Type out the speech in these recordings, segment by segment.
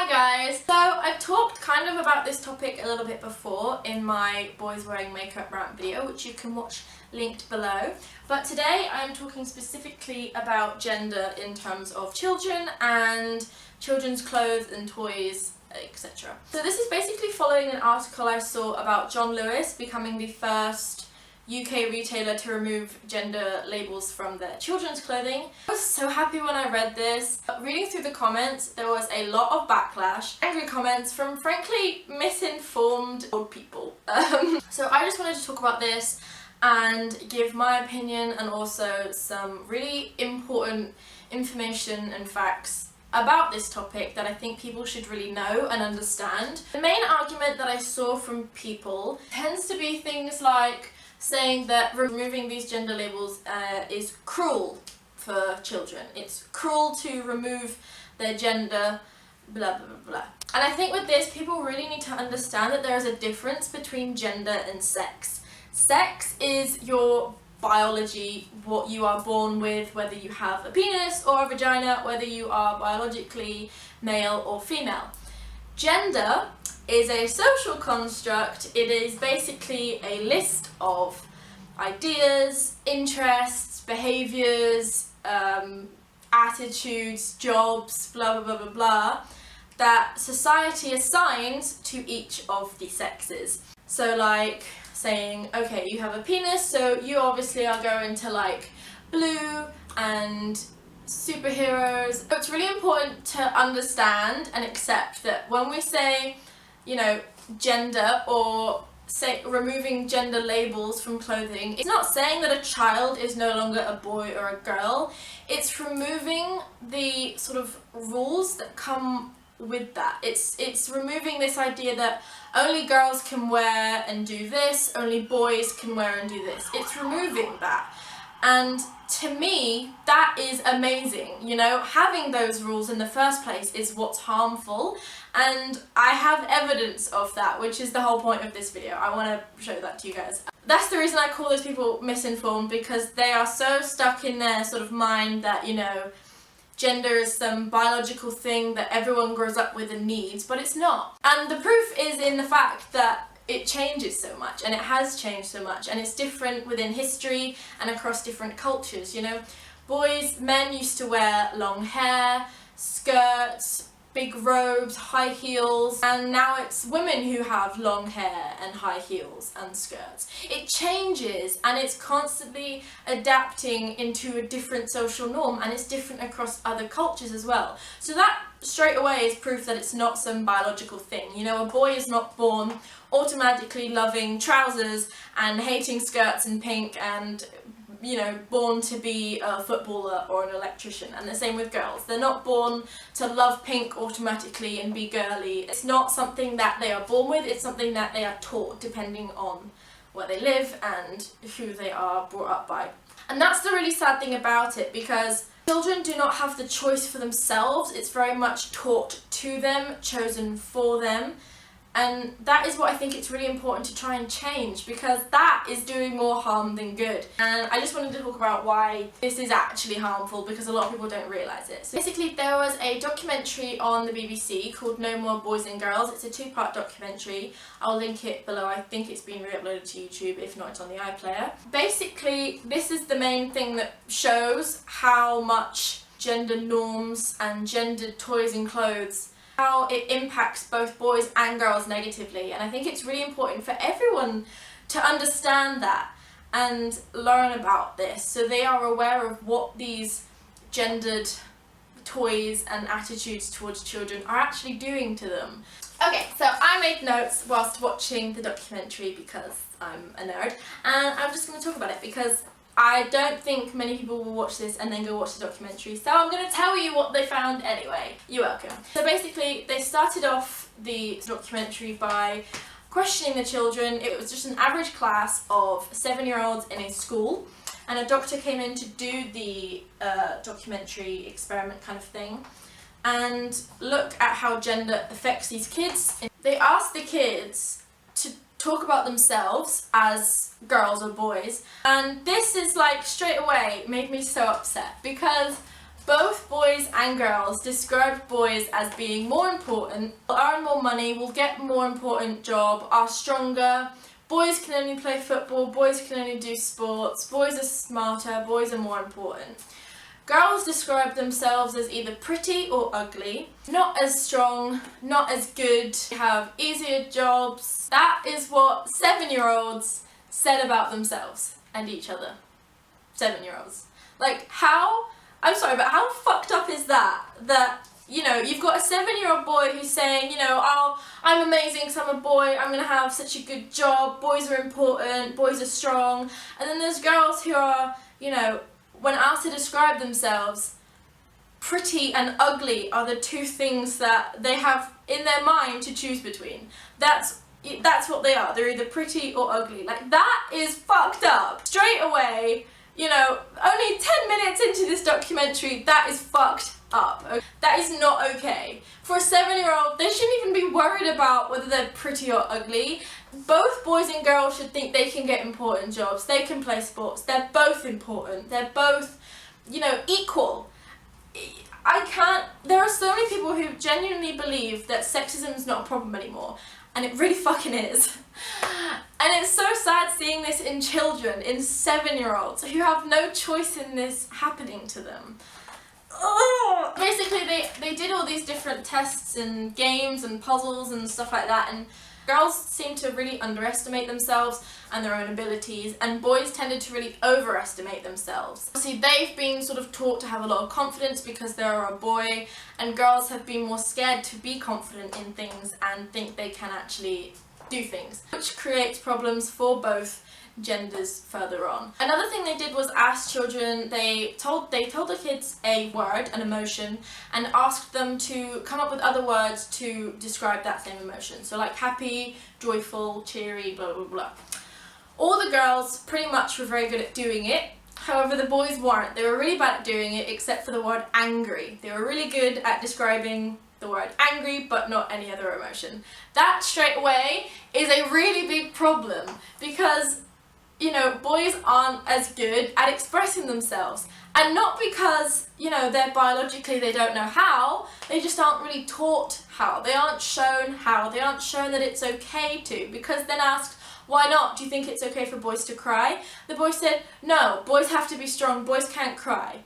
Hi guys! So I've talked kind of about this topic a little bit before in my boys wearing makeup rant video, which you can watch linked below. But today I'm talking specifically about gender in terms of children and children's clothes and toys, etc. So this is basically following an article I saw about John Lewis becoming the first UK retailer to remove gender labels from their children's clothing. I was so happy when I read this. Reading through the comments, there was a lot of backlash, angry comments from frankly misinformed old people. So I just wanted to talk about this and give my opinion and also some really important information and facts about this topic that I think people should really know and understand. The main argument that I saw from people tends to be things like saying that removing these gender labels is cruel for children. It's cruel to remove their gender, blah blah blah blah. And I think with this, people really need to understand that there is a difference between gender and sex. Sex is your biology, what you are born with, whether you have a penis or a vagina, whether you are biologically male or female. Gender is a social construct. It is basically a list of ideas, interests, behaviours, attitudes, jobs, blah blah blah blah blah, that society assigns to each of the sexes. So like saying, okay, you have a penis, so you obviously are going to like blue and superheroes. So it's really important to understand and accept that when we say, you know, gender or say removing gender labels from clothing, it's not saying that a child is no longer a boy or a girl. It's removing the sort of rules that come with that. It's removing this idea that only girls can wear and do this, only boys can wear and do this. It's removing that. And to me, that is amazing. You know, having those rules in the first place is what's harmful, and I have evidence of that, which is the whole point of this video. I want to show that to you guys. That's the reason I call those people misinformed, because they are so stuck in their sort of mind that, you know, gender is some biological thing that everyone grows up with and needs, but it's not. And the proof is in the fact that it changes so much, and it has changed so much, and it's different within history and across different cultures. You know, men used to wear long hair, skirts, big robes, high heels, and now it's women who have long hair and high heels and skirts. It changes, and it's constantly adapting into a different social norm, and it's different across other cultures as well. So that straight away is proof that it's not some biological thing. You know, a boy is not born automatically loving trousers and hating skirts and pink and, you know, born to be a footballer or an electrician. And the same with girls. They're not born to love pink automatically and be girly. It's not something that they are born with, it's something that they are taught depending on where they live and who they are brought up by. And that's the really sad thing about it, because children do not have the choice for themselves. It's very much taught to them, chosen for them. And that is what I think it's really important to try and change, because that is doing more harm than good. And I just wanted to talk about why this is actually harmful, because a lot of people don't realise it. So basically there was a documentary on the BBC called No More Boys and Girls. It's a two-part documentary. I'll link it below. I think it's been re-uploaded to YouTube. If not, it's on the iPlayer. Basically, this is the main thing that shows how much gender norms and gendered toys and clothes, how it impacts both boys and girls negatively. And I think it's really important for everyone to understand that and learn about this, so they are aware of what these gendered toys and attitudes towards children are actually doing to them. Okay, so I made notes whilst watching the documentary because I'm a nerd, and I'm just going to talk about it because I don't think many people will watch this and then go watch the documentary, so I'm going to tell you what they found anyway. You're welcome. So basically, they started off the documentary by questioning the children. It was just an average class of 7-year-olds in a school, and a doctor came in to do the documentary experiment kind of thing and look at how gender affects these kids. They asked the kids to talk about themselves as girls or boys, and this is like straight away made me so upset, because Both boys and girls described boys as being more important, will earn more money, will get more important job, are stronger. Boys can only play football, boys can only do sports, boys are smarter, boys are more important. Girls describe themselves as either pretty or ugly, not as strong, not as good, have easier jobs. That is what 7-year-olds said about themselves and each other. 7-year-olds. Like, I'm sorry, but how fucked up is that? That, you know, you've got a 7-year-old boy who's saying, you know, oh, I'm amazing because I'm a boy, I'm going to have such a good job, boys are important, boys are strong. And then there's girls who are, you know, when asked to describe themselves, pretty and ugly are the two things that they have in their mind to choose between. That's what they are. They're either pretty or ugly. Like, that is fucked up. Straight away, you know, only 10 minutes into this documentary, that is fucked up. That is not okay. For a 7-year-old, they shouldn't even be worried about whether they're pretty or ugly. Both boys and girls should think they can get important jobs, they can play sports, they're both important, they're both, you know, equal. There are so many people who genuinely believe that sexism is not a problem anymore, and it really fucking is. And it's so sad seeing this in children, in 7-year-olds, who have no choice in this happening to them. Oh! Basically, they did all these different tests and games and puzzles and stuff like that, and girls seemed to really underestimate themselves and their own abilities, and boys tended to really overestimate themselves. See, they've been sort of taught to have a lot of confidence because they're a boy, and girls have been more scared to be confident in things and think they can actually do things, which creates problems for both genders further on. Another thing they did was ask children, they told the kids a word, an emotion, and asked them to come up with other words to describe that same emotion. So like happy, joyful, cheery, blah blah blah. All the girls pretty much were very good at doing it. However, the boys weren't. They were really bad at doing it except for the word angry. They were really good at describing the word angry but not any other emotion. That straight away is a really big problem because, you know, boys aren't as good at expressing themselves. And not because, you know, they're biologically they don't know how, they just aren't really taught how. They aren't shown how. They aren't shown that it's okay to. Because then asked, why not? Do you think it's okay for boys to cry? The boy said, no, boys have to be strong, boys can't cry.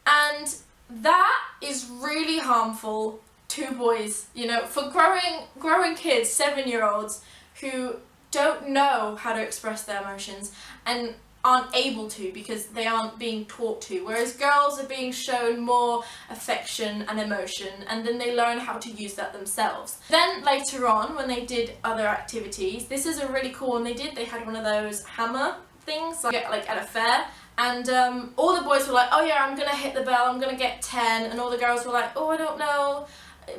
And that is really harmful to boys, you know, for growing kids, 7-year-olds, who don't know how to express their emotions and aren't able to because they aren't being taught to, whereas girls are being shown more affection and emotion, and then they learn how to use that themselves. Then later on, when they did other activities, this is a really cool one they had one of those hammer things like at a fair, and all the boys were like, oh yeah, I'm gonna hit the bell, I'm gonna get 10, and all the girls were like, oh, I don't know,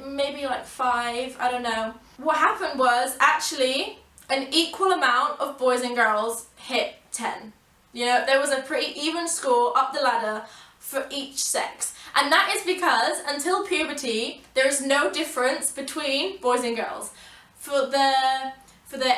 maybe like 5, I don't know. What happened was actually an equal amount of boys and girls hit 10. You know, there was a pretty even score up the ladder for each sex. And that is because until puberty, there is no difference between boys and girls. For their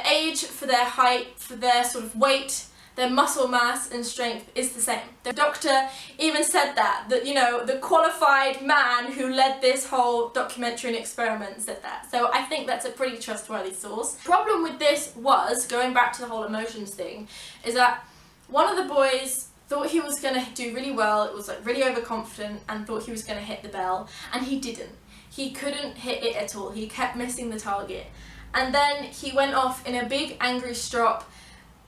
age, for their height, for their sort of weight, their muscle mass and strength is the same. The doctor even said that, you know, the qualified man who led this whole documentary and experiment said that. So I think that's a pretty trustworthy source. The problem with this was, going back to the whole emotions thing, is that one of the boys thought he was going to do really well, it was like really overconfident, and thought he was going to hit the bell, and he didn't. He couldn't hit it at all, he kept missing the target. And then he went off in a big angry strop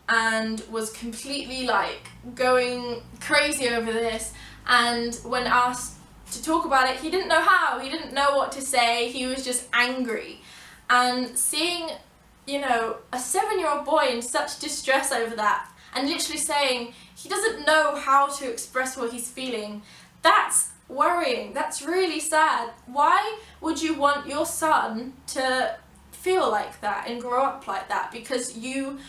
and was completely like going crazy over this, and when asked to talk about it, he didn't know how, he didn't know what to say, he was just angry. And seeing, you know, a 7-year-old boy in such distress over that, and literally saying he doesn't know how to express what he's feeling, that's worrying, that's really sad. Why would you want your son to feel like that and grow up like that because you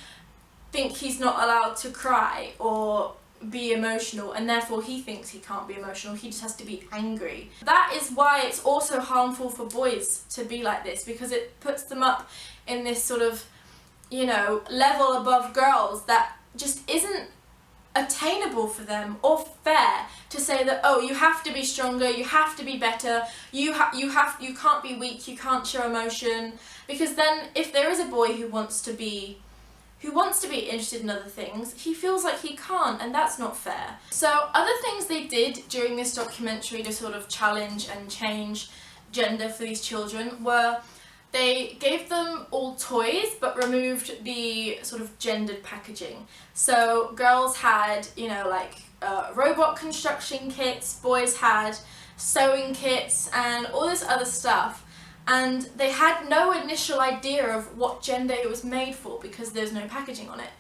think he's not allowed to cry or be emotional, and therefore he thinks he can't be emotional, he just has to be angry? That is why it's also harmful for boys to be like this, because it puts them up in this sort of, you know, level above girls that just isn't attainable for them or fair to say that, oh, you have to be stronger, you have to be better, you can't be weak, you can't show emotion. Because then if there is a boy who wants to be interested in other things, he feels like he can't, and that's not fair. So other things they did during this documentary to sort of challenge and change gender for these children were they gave them all toys but removed the sort of gendered packaging. So girls had, you know, like robot construction kits, boys had sewing kits and all this other stuff. And they had no initial idea of what gender it was made for because there's no packaging on it.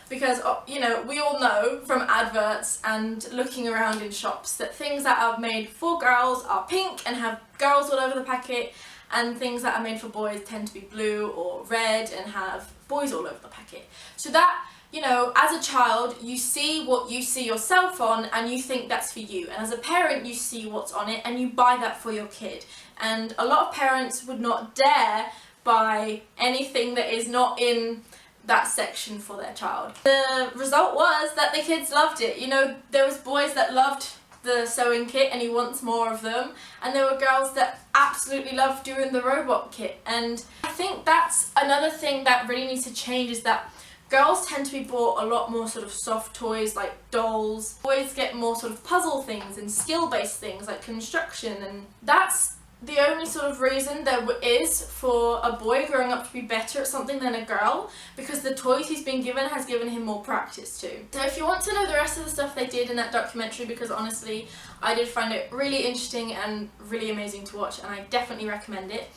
Because, you know, we all know from adverts and looking around in shops that things that are made for girls are pink and have girls all over the packet, and things that are made for boys tend to be blue or red and have boys all over the packet. So that, you know, as a child, you see what you see yourself on and you think that's for you. And as a parent, you see what's on it and you buy that for your kid. And a lot of parents would not dare buy anything that is not in that section for their child. The result was that the kids loved it. You know, there was boys that loved the sewing kit and he wants more of them, and there were girls that absolutely loved doing the robot kit. And I think that's another thing that really needs to change, is that girls tend to be bought a lot more sort of soft toys like dolls. Boys get more sort of puzzle things and skill-based things like construction, and that's the only sort of reason there is for a boy growing up to be better at something than a girl, because the toys he's been given has given him more practice too. So if you want to know the rest of the stuff they did in that documentary, because honestly I did find it really interesting and really amazing to watch and I definitely recommend it,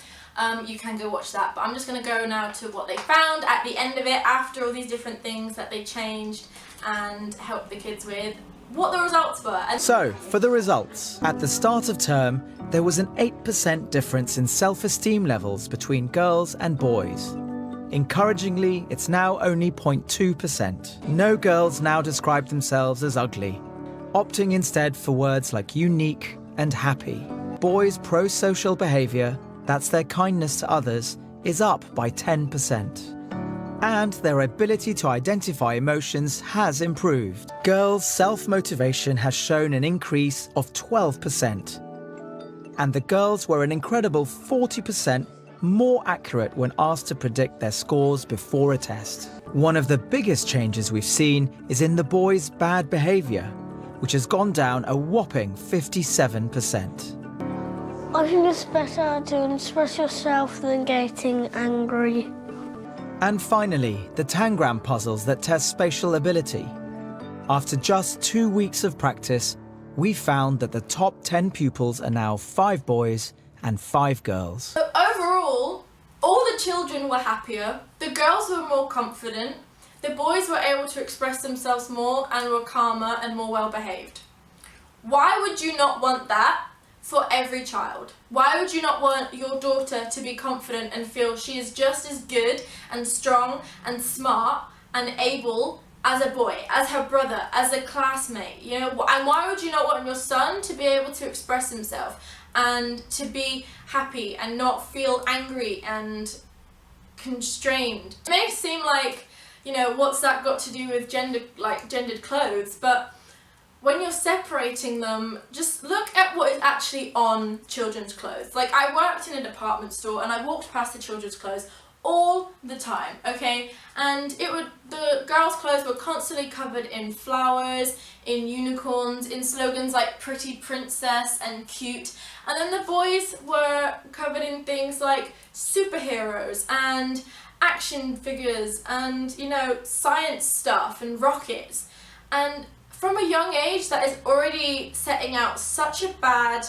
you can go watch that. But I'm just going to go now to what they found at the end of it, after all these different things that they changed and helped the kids with, what the results were. So, for the results, at the start of term, there was an 8% difference in self-esteem levels between girls and boys. Encouragingly, it's now only 0.2%. No girls now describe themselves as ugly, opting instead for words like unique and happy. Boys' pro-social behaviour, that's their kindness to others, is up by 10%. And their ability to identify emotions has improved. Girls' self-motivation has shown an increase of 12%. And the girls were an incredible 40% more accurate when asked to predict their scores before a test. One of the biggest changes we've seen is in the boys' bad behaviour, which has gone down a whopping 57%. I think it's better to express yourself than getting angry. And finally, the tangram puzzles that test spatial ability. After just 2 weeks of practice, we found that the top 10 pupils are now 5 boys and 5 girls. So overall, all the children were happier, the girls were more confident, the boys were able to express themselves more and were calmer and more well behaved. Why would you not want that for every child? Why would you not want your daughter to be confident and feel she is just as good and strong and smart and able as a boy, as her brother, as a classmate, you know? And why would you not want your son to be able to express himself and to be happy and not feel angry and constrained? It may seem like, you know, what's that got to do with gendered clothes, but when you're separating them, just look at what is actually on children's clothes. Like, I worked in a department store and I walked past the children's clothes all the time, okay? And the girls' clothes were constantly covered in flowers, in unicorns, in slogans like pretty princess and cute. And then the boys were covered in things like superheroes and action figures and, you know, science stuff and rockets. And from a young age, that is already setting out such a bad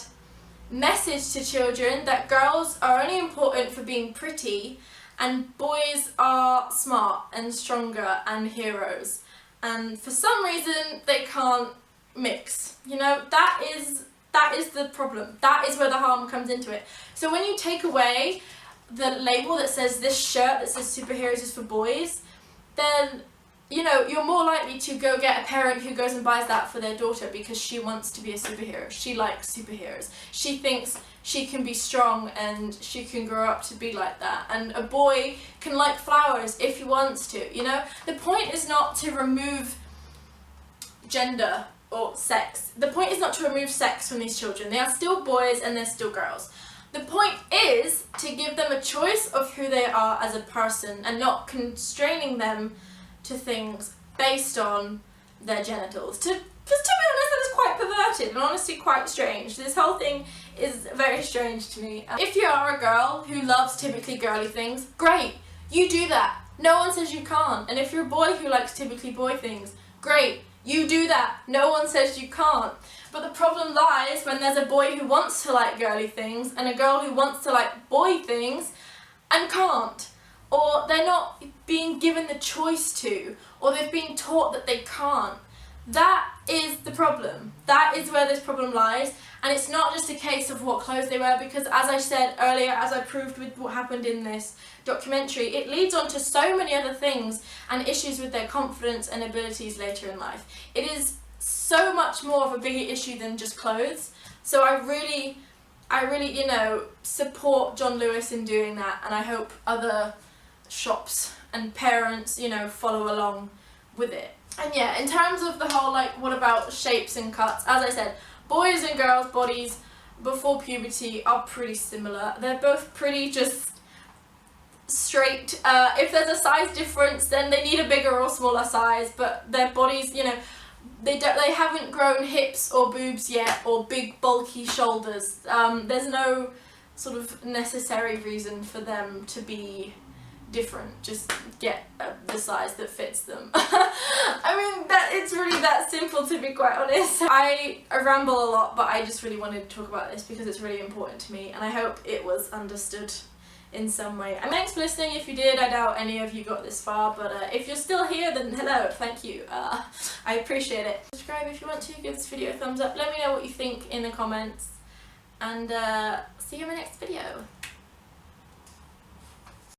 message to children that girls are only important for being pretty and boys are smart and stronger and heroes. And for some reason, they can't mix. You know, that is the problem. That is where the harm comes into it. So when you take away the label that says this shirt that says superheroes is for boys, then, you know, you're more likely to go get a parent who goes and buys that for their daughter because she wants to be a superhero. She likes superheroes. She thinks she can be strong and she can grow up to be like that. And a boy can like flowers if he wants to, you know? The point is not to remove, gender or sex. The point is not to remove sex from these children. They are still boys and they're still girls. The point is to give them a choice of who they are as a person and not constraining them to things based on their genitals. Because to be honest, that is quite perverted and honestly quite strange. This whole thing is very strange to me. If you are a girl who loves typically girly things, great, you do that. No one says you can't. And if you're a boy who likes typically boy things, great, you do that. No one says you can't. But the problem lies when there's a boy who wants to like girly things and a girl who wants to like boy things and can't. Or they're not being given the choice to, or they've been taught that they can't. That is the problem. That is where this problem lies. And it's not just a case of what clothes they wear, because as I said earlier, as I proved with what happened in this documentary, it leads on to so many other things and issues with their confidence and abilities later in life. It is so much more of a bigger issue than just clothes. So I really, you know, support John Lewis in doing that, and I hope other shops and parents, you know, follow along with it. And yeah, in terms of the whole, like, what about shapes and cuts, as I said, boys and girls' bodies before puberty are pretty similar. They're both pretty just straight. If there's a size difference, then they need a bigger or smaller size, but their bodies, you know, they haven't grown hips or boobs yet, or big bulky shoulders. There's no sort of necessary reason for them to be different. Just get the size that fits them. I mean, it's really that simple, to be quite honest. I ramble a lot, but I just really wanted to talk about this because it's really important to me, and I hope it was understood in some way. And thanks for listening. If you did, I doubt any of you got this far, but if you're still here, then hello, thank you. I appreciate it. Subscribe if you want to, give this video a thumbs up, let me know what you think in the comments, and see you in my next video.